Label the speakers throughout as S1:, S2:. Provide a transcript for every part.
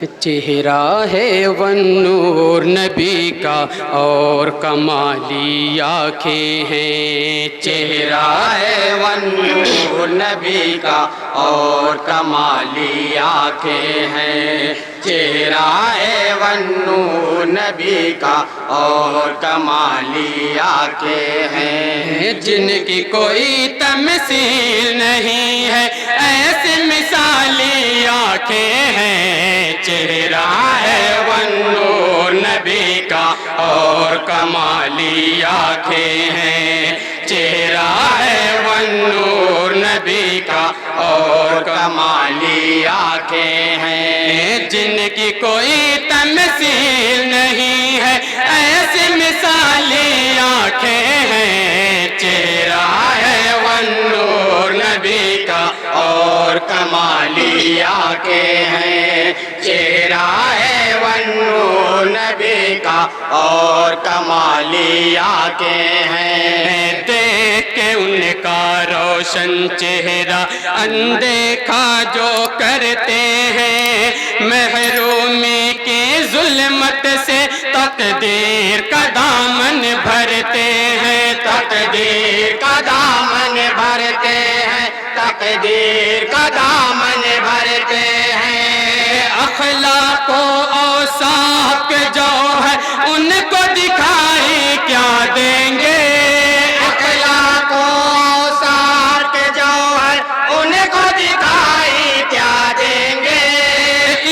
S1: چہرہ ہے والنور نبی کا اور کمالی آنکھیں ہیں، چہرہ ہے والنور نبی کا اور کمالی آنکھیں ہیں، چہرہ ہے والنور نبی کا اور کمالی آنکھیں ہیں، جن کی کوئی تمثیل نہیں ہے ایسی مثالی آنکھیں ہیں، چہرہ ہے والنور نبی کا اور کمالی آنکھیں ہیں، چہرہ ہے والنور نبی کا اور کمالی آنکھیں ہیں، جن کی کوئی تمثیل نہیں ہے ایسی مثالی آنکھیں ہیں، چہرہ ہے والنور نبی کا اور کمالی آنکھیں ہیں، چہرہ ہے والنور نبی کا اور کمالی آنکھیں ہیں، دیکھ کے ان کا روشن چہرہ اندیکھا جو کرتے ہیں، محرومی کی ظلمت سے تقدیر کا دامن بھرتے ہیں، تقدیر کا دامن بھرتے ہیں، تقدیر کا دامن بھرتے ہیں، اخلاق و اوصاف جو ہے ان کو دکھائی کیا دیں گے، اخلاق و اوصاف جو ہے ان کو دکھائی کیا دیں گے،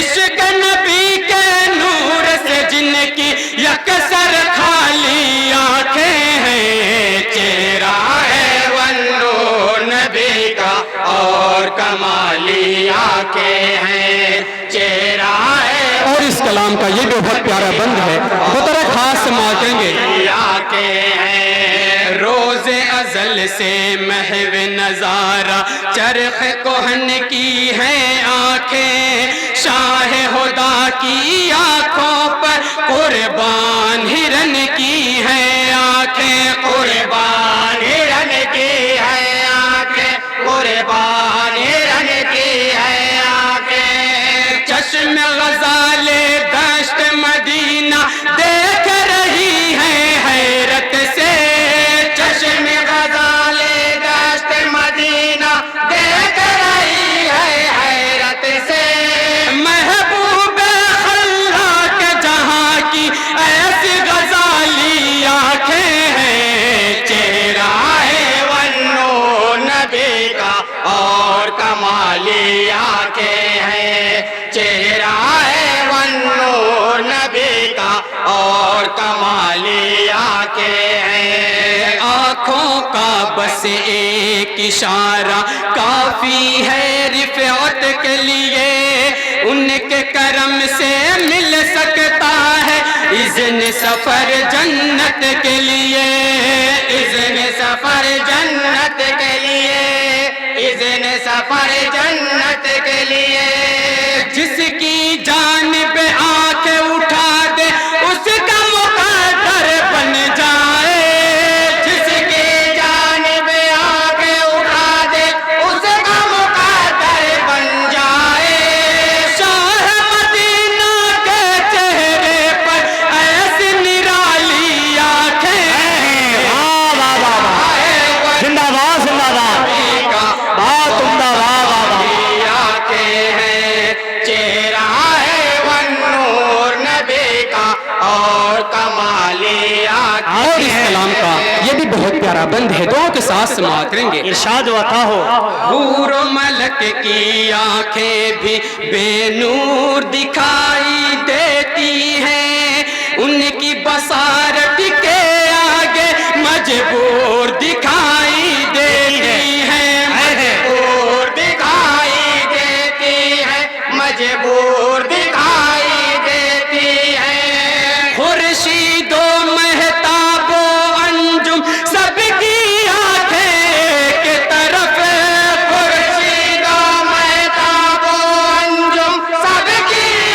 S1: عشق نبی کے نور سے جن کی یکسر خالی آنکھیں ہیں، چہرہ ہے والنور نبی کا اور کمالی آنکھیں ہیں، چہرہ ہے، اور اس کلام کا یہ بھی بہت پیارا بند ہے، بطور خاص سماعتیں گے، آنکھیں ہیں، روز ازل سے محو نظارہ چرخ کہن کی ہیں آنکھیں، شاہ خدا کی آنکھوں پر قربان ہرن کی ہیں آنکھیں، قربان ہرن کی ہیں آنکھیں، قربان ہرن کی ہیں آنکھیں، چشم غزال دشت مدینہ دیکھ رہی ہیں حیرت سے، چشم غزال دشت مدینہ دیکھ رہی ہے حیرت سے، محبوب خلاق جہاں کی ایسی غزالی آنکھیں ہیں، چہرہ ہے والنور نبی کا اور کمالی آنکھیں ہیں، چہرہ ہے والنور نبی کا اور کمالی آنکھیں ہیں، آنکھوں کا بس ایک اشارہ کافی ہے رفعت کے لیے، ان کے کرم سے مل سکتا ہے اذن سفر جنت کے لیے، اذن سفر جنت کے لیے، اذن سفر جنت کے لیے، جس کی جانب آنکھ اٹھا دے اس کا مقدر بن جائے، جس کی جانب آنکھ اٹھا دے اس کا مقدر بن جائے، شاہ مدینہ کے چہرے پر ایسی نرالی آنکھیں ہیں،
S2: زندہ باد زندہ باد، بہت عمدہ، واہ واہ واہ،
S1: آنکھیں ہیں، چہرہ ہے والنور نبی کا اور کمالی آنکھیں، اور اس کلام کا یہ بھی بہت پیارا بند ہے، دعا کے ساتھ سماعت کریں گے،
S2: ارشاد و عطا ہو،
S1: حور و ملک کی آنکھیں بھی بے نور دکھائی دیتی ہیں، ان کی بصارت کے آگے مجبور دکھائی دیتی ہیں، مجبور دکھائی دیتی ہے، مجبور دکھائی دیتی ہے، خورشید و مہتاب و انجم سب کی آنکھیں ایک طرف، خورشید و مہتاب و انجم سب کی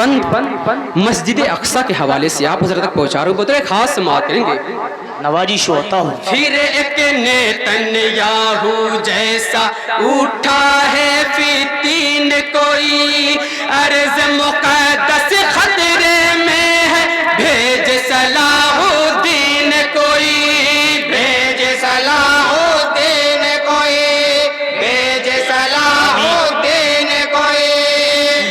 S1: بند مسجد اقصی کے حوالے سے آپ حضرت تک پہنچا رہا ہوں، بطور خاص سماعت کریں گے۔
S2: نوازش ہوتا ہوں۔
S1: پھر ایک نیتنیاہو جیسا اٹھا ہے فتین کوئی، عرض مقدس خطرے میں ہے، بھیج صلاح الدین کوئی، بھیج صلاح الدین کوئی، بھیج صلاح الدین کوئی۔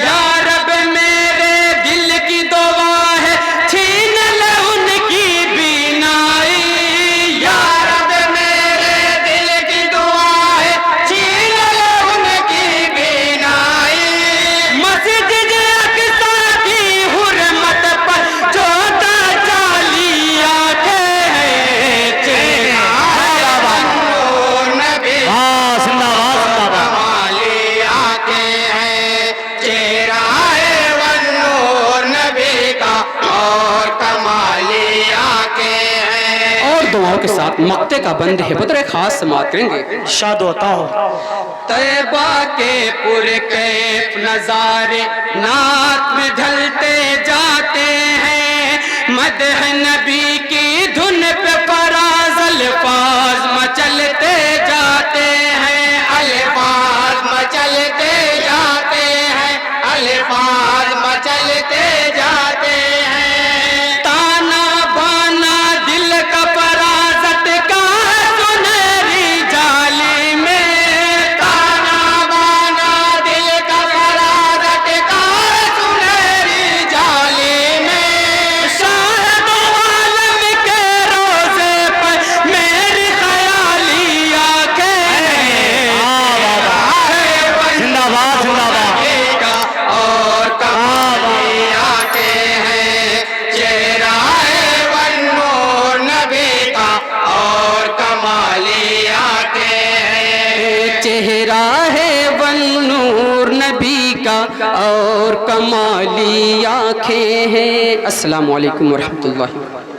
S1: یا رب میرے دل کی دعا ہے، چھین لے ان کی بینائی، یا رب میرے دل کی دعا ہے، چھین لے ان کی بینائی۔ مسجد اقصی کی حرمت پر جو تجالی آنکھیں ہیں، چہرہ نور نبی
S2: زندہ باد،
S1: کمالی آنکھیں ہیں، چہرہ نور نبی کا اور کمالی آنکھیں ہیں۔ اور دعاؤں کے ساتھ مقطع کا بند ہے، بطور خاص سماعت کریں گے۔
S2: ارشاد ہوتا ہوں۔
S1: طیبہ کے پرکیف نظارے نعت میں ڈھلتے جاتے ہیں، مدح نبی کی دھن پہ فراز الفاظ مچلتے جاتے ہیں، الفاظ مچلتے جاتے ہیں، الفاظ مچلتے جاتے ہیں۔ تانا بانا دل کا فرازت کا سنہری جالی میں، تانا بانا دل کا فرازت کا سنہری جالی میں، شاہد عالم کے روزے پر میری خیالی آنکھیں ہیں،
S2: زندہ باد، زندہ باد۔
S1: اور کمالی آنکھیں ہیں، چہرہ نور نبی کا اور کمالی آنکھیں ہیں، چہرہ ہے نور نبی کا اور کمالی آنکھیں ہیں۔ السلام علیکم ورحمۃ اللہ۔